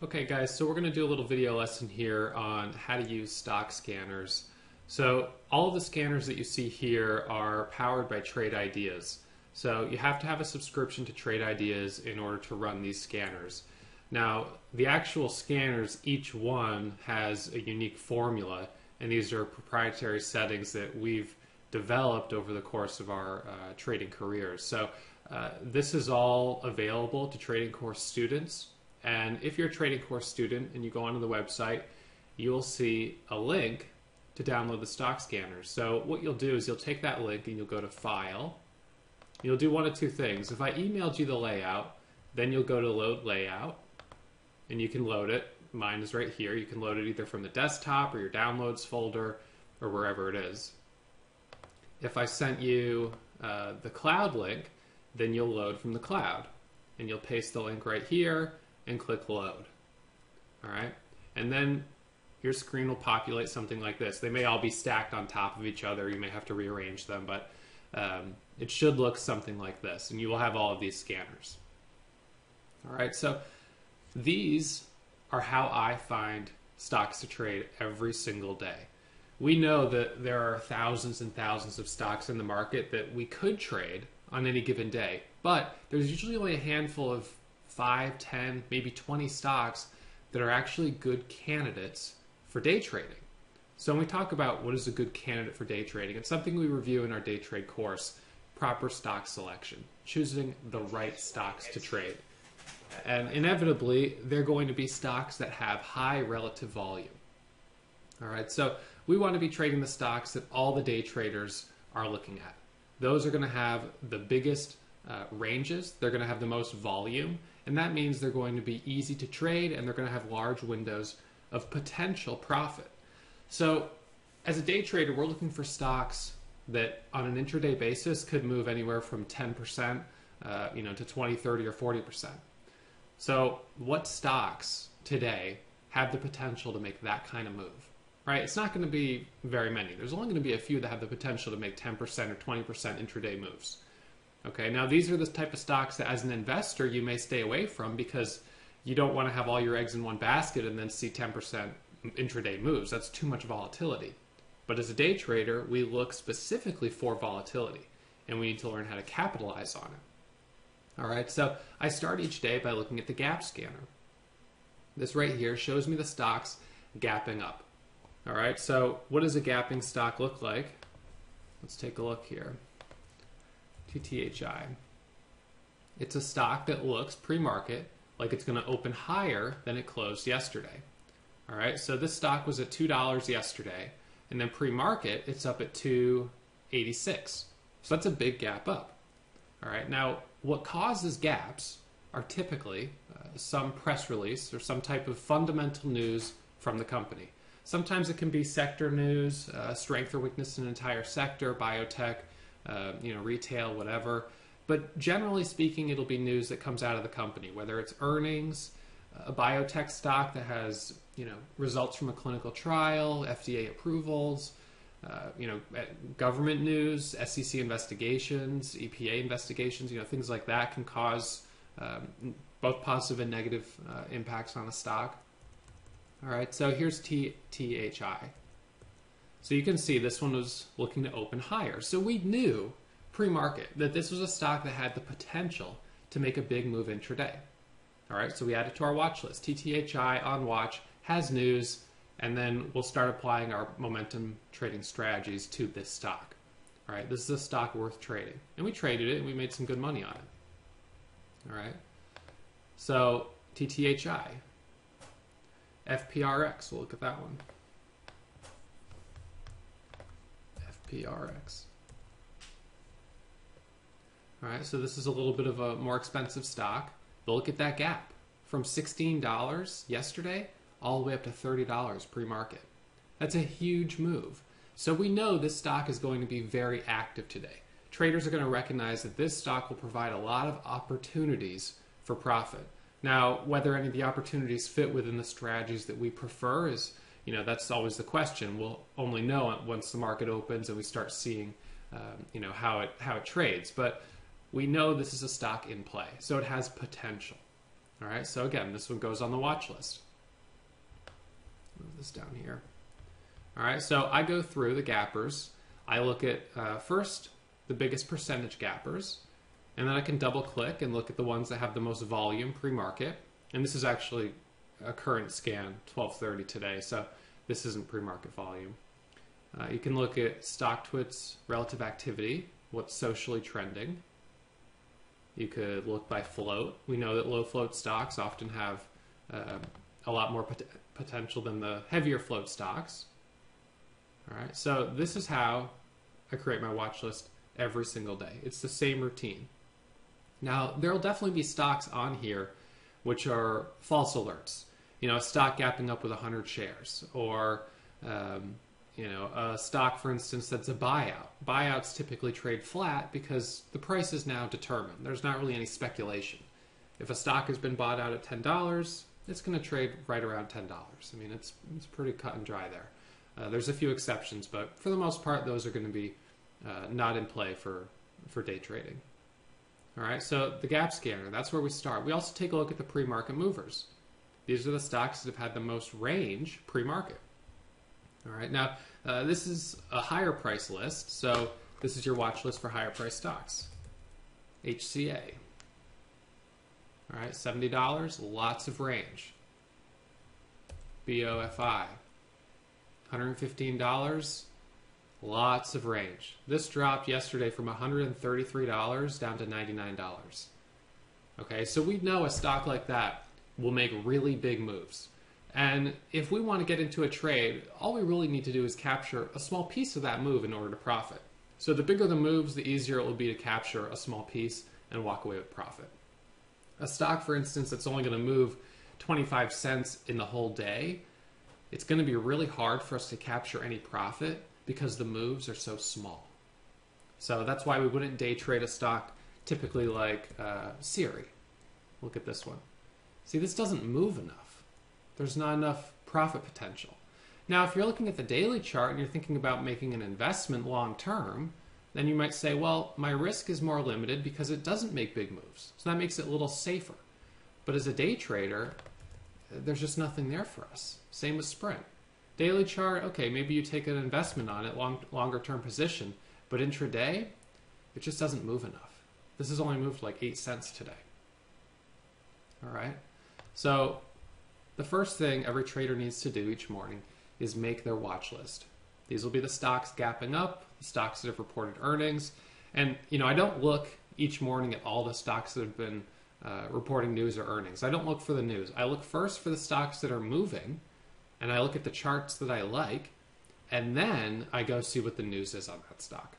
Okay guys, so we're going to do a little video lesson here on how to use stock scanners. So all of the scanners that you see here are powered by Trade Ideas. So you have to have a subscription to Trade Ideas in order to run these scanners. Now the actual scanners, each one has a unique formula, and these are proprietary settings that we've developed over the course of our trading careers. So this is all available to trading course students. And if you're a trading course student and you go onto the website, you'll see a link to download the stock scanners. So what you'll do is you'll take that link and you'll go to File. You'll do one of two things. If I emailed you the layout, then you'll go to Load Layout, and you can load it. Mine is right here. You can load it either from the desktop or your downloads folder or wherever it is. If I sent you the cloud link, then you'll load from the cloud. And you'll paste the link right here and click load. All right, and then your screen will populate something like this. They may all be stacked on top of each other. You may have to rearrange them, but it should look something like this, and you will have all of these scanners. All right, so these are how I find stocks to trade every single day. We know that there are thousands and thousands of stocks in the market that we could trade on any given day, but there's usually only a handful of 5, 10, maybe 20 stocks that are actually good candidates for day trading. So when we talk about what is a good candidate for day trading, it's something we review in our day trade course: proper stock selection, choosing the right stocks to trade. And inevitably, they're going to be stocks that have high relative volume. All right, so we want to be trading the stocks that all the day traders are looking at. Those are going to have the biggest ranges, they're going to have the most volume, and that means they're going to be easy to trade and they're going to have large windows of potential profit. So as a day trader, we're looking for stocks that on an intraday basis could move anywhere from 10% to 20, 30, or 40%. So what stocks today have the potential to make that kind of move? Right? It's not going to be very many. There's only going to be a few that have the potential to make 10% or 20% intraday moves. Okay, now these are the type of stocks that as an investor you may stay away from because you don't want to have all your eggs in one basket and then see 10% intraday moves. That's too much volatility. But as a day trader, we look specifically for volatility, and we need to learn how to capitalize on it. All right, so I start each day by looking at the gap scanner. This right here shows me the stocks gapping up. All right, so what does a gapping stock look like? Let's take a look here. TTHI. It's a stock that looks pre-market like it's going to open higher than it closed yesterday. All right, so this stock was at $2 yesterday, and then pre-market it's up at $2.86. So that's a big gap up. All right, now what causes gaps are typically some press release or some type of fundamental news from the company. Sometimes it can be sector news, strength or weakness in an entire sector, biotech, retail, whatever. But generally speaking, it'll be news that comes out of the company, whether it's earnings, a biotech stock that has, results from a clinical trial, FDA approvals, government news, SEC investigations, EPA investigations, things like that can cause both positive and negative impacts on a stock. All right, so here's TTHI. So you can see this one was looking to open higher. So we knew pre-market that this was a stock that had the potential to make a big move intraday. All right, so we add it to our watch list. TTHI on watch has news, and then we'll start applying our momentum trading strategies to this stock. All right, this is a stock worth trading. And we traded it, and we made some good money on it. All right, so TTHI. FPRX, we'll look at that one. FPRX. All right, so this is a little bit of a more expensive stock. But look at that gap from $16 yesterday all the way up to $30 pre-market. That's a huge move. So we know this stock is going to be very active today. Traders are going to recognize that this stock will provide a lot of opportunities for profit. Now, whether any of the opportunities fit within the strategies that we prefer is, that's always the question. We'll only know once the market opens and we start seeing, how it trades. But we know this is a stock in play, so it has potential. All right, so again, this one goes on the watch list. Move this down here. All right, so I go through the gappers. I look at first the biggest percentage gappers, and then I can double click and look at the ones that have the most volume pre-market. And this is actually a current scan, 12:30 today, so this isn't pre-market volume. You can look at StockTwit's relative activity, what's socially trending. You could look by float. We know that low float stocks often have a lot more potential than the heavier float stocks. All right, so this is how I create my watch list every single day. It's the same routine. Now, there will definitely be stocks on here which are false alerts. You know, a stock gapping up with 100 shares, or you know, a stock, for instance, that's a buyout. Buyouts typically trade flat because the price is now determined. There's not really any speculation. If a stock has been bought out at $10, it's going to trade right around $10. I mean, it's pretty cut and dry there. There's a few exceptions, but for the most part, those are going to be not in play for day trading. All right, so the gap scanner, that's where we start. We also take a look at the pre-market movers. These are the stocks that have had the most range pre-market. All right, now this is a higher price list, so this is your watch list for higher price stocks. HCA. All right, $70, lots of range. BOFI, $115, lots of range. This dropped yesterday from $133 down to $99. Okay, so we know a stock like that will make really big moves. And if we want to get into a trade, all we really need to do is capture a small piece of that move in order to profit. So the bigger the moves, the easier it will be to capture a small piece and walk away with profit. A stock, for instance, that's only going to move 25 cents in the whole day, it's going to be really hard for us to capture any profit because the moves are so small. So that's why we wouldn't day trade a stock typically like Siri. Look at this one. See, this doesn't move enough. There's not enough profit potential. Now, if you're looking at the daily chart and you're thinking about making an investment long term, then you might say, well, my risk is more limited because it doesn't make big moves. So that makes it a little safer. But as a day trader, there's just nothing there for us. Same with Sprint. Daily chart, okay, maybe you take an investment on it, longer term position, but intraday, it just doesn't move enough. This has only moved like 8 cents today. All right, so the first thing every trader needs to do each morning is make their watch list. These will be the stocks gapping up, the stocks that have reported earnings. And, you know, I don't look each morning at all the stocks that have been reporting news or earnings. I don't look for the news. I look first for the stocks that are moving, and I look at the charts that I like, and then I go see what the news is on that stock.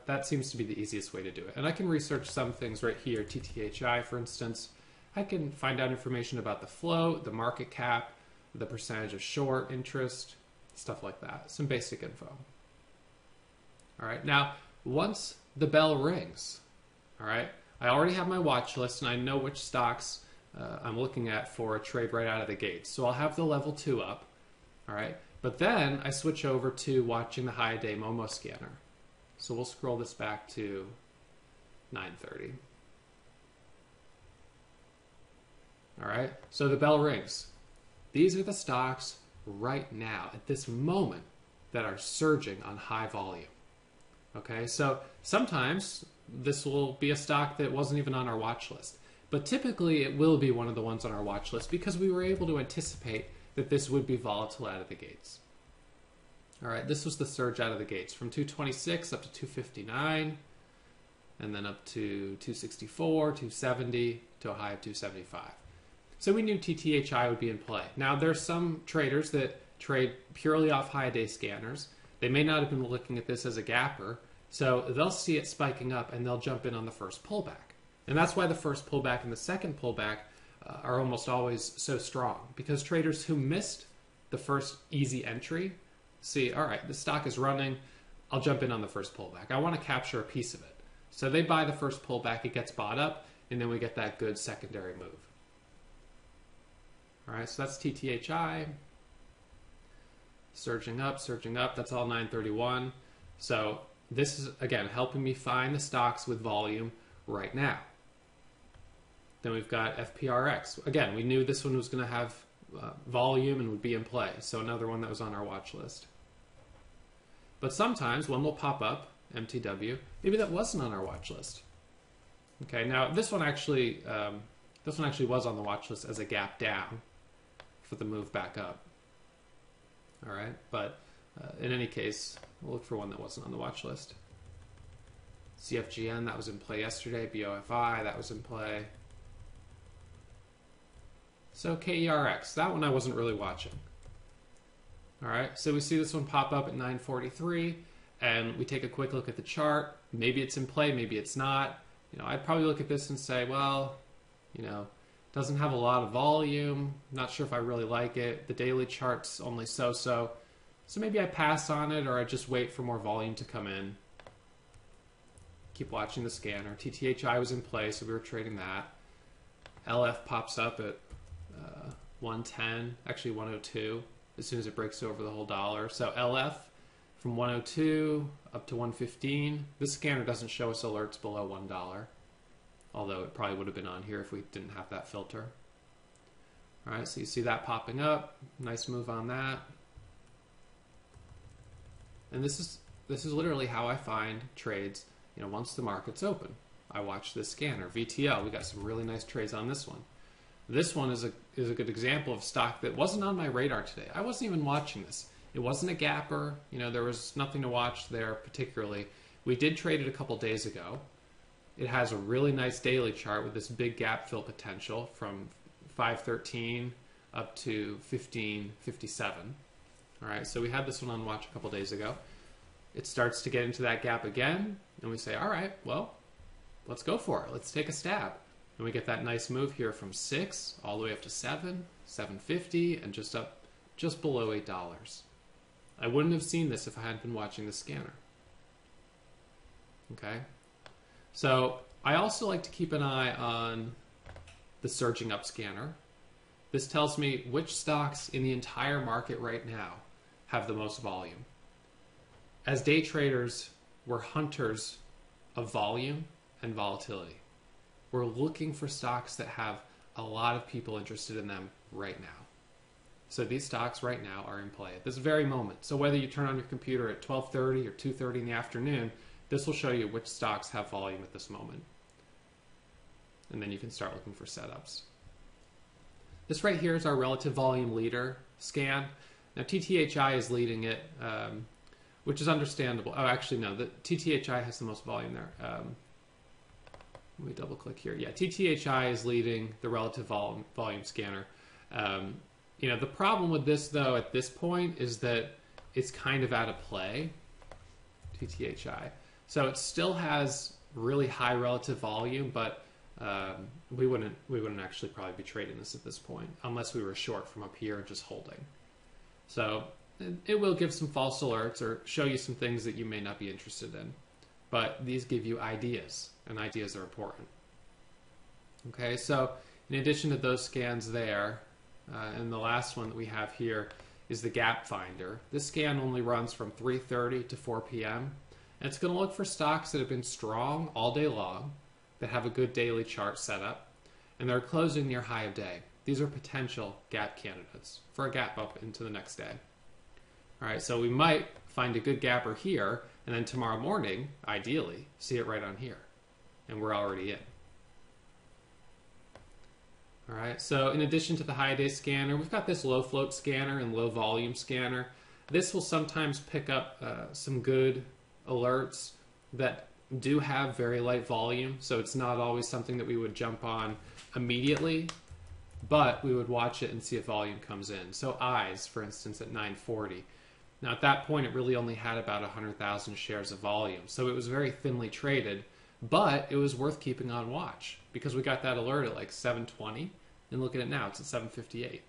That seems to be the easiest way to do it. And I can research some things right here, TTHI, for instance. I can find out information about the float, the market cap, the percentage of short interest, stuff like that. Some basic info. All right, now once the bell rings, all right, I already have my watch list and I know which stocks I'm looking at for a trade right out of the gate. So I'll have the level 2 up, all right, but then I switch over to watching the high day Momo scanner. So we'll scroll this back to 9:30. All right, so the bell rings. These are the stocks right now, at this moment, that are surging on high volume. Okay, so sometimes this will be a stock that wasn't even on our watch list, but typically it will be one of the ones on our watch list because we were able to anticipate that this would be volatile out of the gates. All right, this was the surge out of the gates from 226 up to 259, and then up to 264, 270, to a high of 275. So we knew TTHI would be in play. Now, there's some traders that trade purely off high day scanners. They may not have been looking at this as a gapper, so they'll see it spiking up and they'll jump in on the first pullback. And that's why the first pullback and the second pullback are almost always so strong, because traders who missed the first easy entry see, all right, the stock is running, I'll jump in on the first pullback. I want to capture a piece of it. So they buy the first pullback, it gets bought up, and then we get that good secondary move. All right, so that's TTHI, surging up, that's all 931. So this is, again, helping me find the stocks with volume right now. Then we've got FPRX. Again, we knew this one was going to have volume and would be in play, so another one that was on our watch list. But sometimes one will pop up, MTW, maybe that wasn't on our watch list. Okay, now this one actually was on the watch list as a gap down for the move back up. All right, but in any case, we'll look for one that wasn't on the watch list. CFGN, that was in play yesterday. BOFI, that was in play. So KERX, that one I wasn't really watching. All right, so we see this one pop up at 9:43, and we take a quick look at the chart. Maybe it's in play, maybe it's not. I'd probably look at this and say, well, doesn't have a lot of volume. Not sure if I really like it. The daily chart's only so-so. So maybe I pass on it, or I just wait for more volume to come in. Keep watching the scanner. TTHI was in play, so we were trading that. LF pops up at 110, actually 102, as soon as it breaks over the whole dollar. So LF from 102 up to 115. This scanner doesn't show us alerts below $1, although it probably would have been on here if we didn't have that filter. All right, so you see that popping up. Nice move on that. And this is literally how I find trades. Once the market's open, I watch this scanner. VTL, we got some really nice trades on this one. This one is a good example of stock that wasn't on my radar today. I wasn't even watching this. It wasn't a gapper. There was nothing to watch there particularly. We did trade it a couple days ago. It has a really nice daily chart with this big gap fill potential from 513 up to 1557. All right, so we had this one on watch a couple days ago. It starts to get into that gap again, and we say, all right, well, let's go for it. Let's take a stab. And we get that nice move here from 6 all the way up to 7, 750, and just below $8. I wouldn't have seen this if I hadn't been watching the scanner. Okay? So I also like to keep an eye on the surging up scanner. This tells me which stocks in the entire market right now have the most volume. As day traders, we're hunters of volume and volatility. We're looking for stocks that have a lot of people interested in them right now. So these stocks right now are in play at this very moment. So whether you turn on your computer at 12:30 or 2:30 in the afternoon, this will show you which stocks have volume at this moment. And then you can start looking for setups. This right here is our relative volume leader scan. Now TTHI is leading it, which is understandable. Oh, actually no, the TTHI has the most volume there. Let me double click here. Yeah, TTHI is leading the relative volume scanner. The problem with this though at this point is that it's kind of out of play, TTHI. So it still has really high relative volume, but we wouldn't actually probably be trading this at this point unless we were short from up here and just holding. So it will give some false alerts or show you some things that you may not be interested in. But these give you ideas, and ideas are important. Okay, so in addition to those scans there, and the last one that we have here is the gap finder. This scan only runs from 3:30 to 4 p.m. And it's going to look for stocks that have been strong all day long, that have a good daily chart setup, and they're closing near high of day. These are potential gap candidates for a gap up into the next day. All right, so we might find a good gapper here, and then tomorrow morning, ideally, see it right on here. And we're already in. All right, so in addition to the high day scanner, we've got this low float scanner and low volume scanner. This will sometimes pick up some good alerts that do have very light volume, so it's not always something that we would jump on immediately, but we would watch it and see if volume comes in. So eyes, for instance, at 940. Now at that point, it really only had about 100,000 shares of volume, so it was very thinly traded, but it was worth keeping on watch because we got that alert at like 720, and look at it now, it's at 758.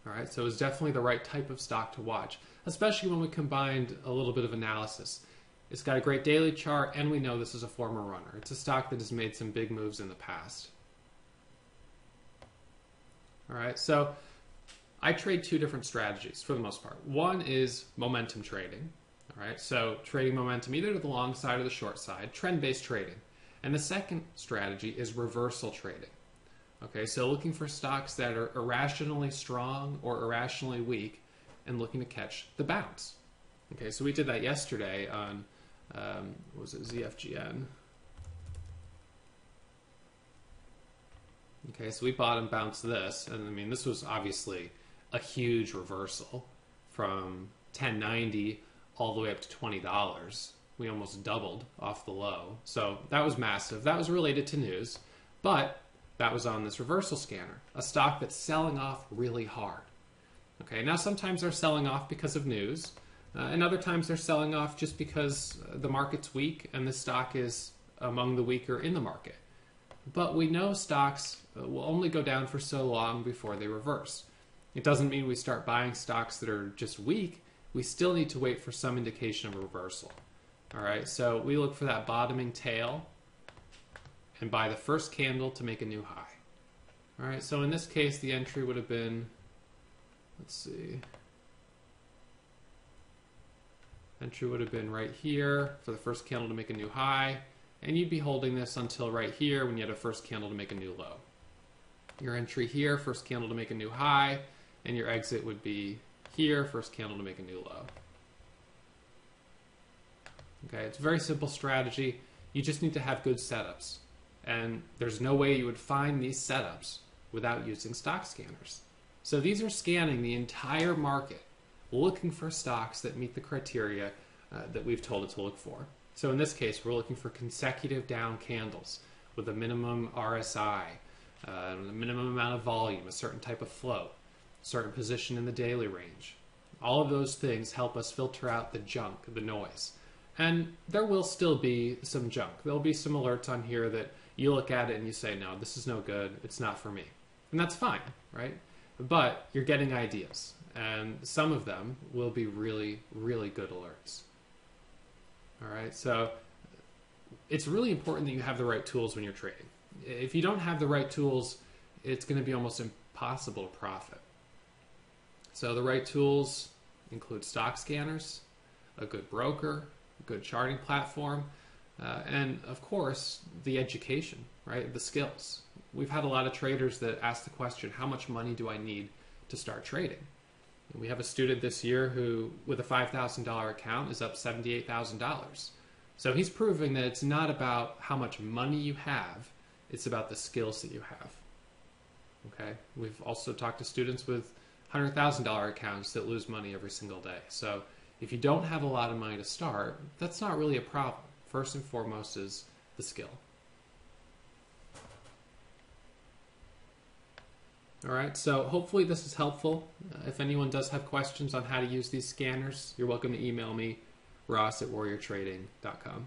All right, so it was definitely the right type of stock to watch, especially when we combined a little bit of analysis. It's got a great daily chart, and we know this is a former runner. It's a stock that has made some big moves in the past. All right, so I trade two different strategies for the most part. One is momentum trading. All right, so trading momentum either to the long side or the short side, trend-based trading. And the second strategy is reversal trading. Okay, so looking for stocks that are irrationally strong or irrationally weak and looking to catch the bounce. Okay, so we did that yesterday on, what was it, ZFGN. Okay, so we bottom bounced this, and I mean, this was obviously a huge reversal from 1090 all the way up to $20. We almost doubled off the low. So that was massive. That was related to news, but that was on this reversal scanner, a stock that's selling off really hard. Okay, now sometimes they're selling off because of news, and other times they're selling off just because the market's weak and the stock is among the weaker in the market. But we know stocks will only go down for so long before they reverse. It doesn't mean we start buying stocks that are just weak. We still need to wait for some indication of a reversal. All right, so we look for that bottoming tail and buy the first candle to make a new high. All right, so in this case, the entry would have been, let's see, entry would have been right here for the first candle to make a new high, and you'd be holding this until right here when you had a first candle to make a new low. Your entry here, first candle to make a new high, and your exit would be here, first candle to make a new low. Okay, it's a very simple strategy. You just need to have good setups. And there's no way you would find these setups without using stock scanners. So these are scanning the entire market, looking for stocks that meet the criteria that we've told it to look for. So in this case, we're looking for consecutive down candles with a minimum RSI, a minimum amount of volume, a certain type of flow, certain position in the daily range. All of those things help us filter out the junk, the noise. And there will still be some junk. There'll be some alerts on here that you look at it and you say, no, this is no good, it's not for me. And that's fine, right? But you're getting ideas. And some of them will be really, really good alerts. All right, so it's really important that you have the right tools when you're trading. If you don't have the right tools, it's going to be almost impossible to profit. So the right tools include stock scanners, a good broker, a good charting platform, and of course the education, right? The skills. We've had a lot of traders that ask the question, how much money do I need to start trading? And we have a student this year who, with a $5,000 account, is up $78,000. So he's proving that it's not about how much money you have, it's about the skills that you have. Okay? We've also talked to students with $100,000 accounts that lose money every single day. So if you don't have a lot of money to start, that's not really a problem. First and foremost is the skill. All right, so hopefully this is helpful. If anyone does have questions on how to use these scanners, you're welcome to email me, ross@warriortrading.com.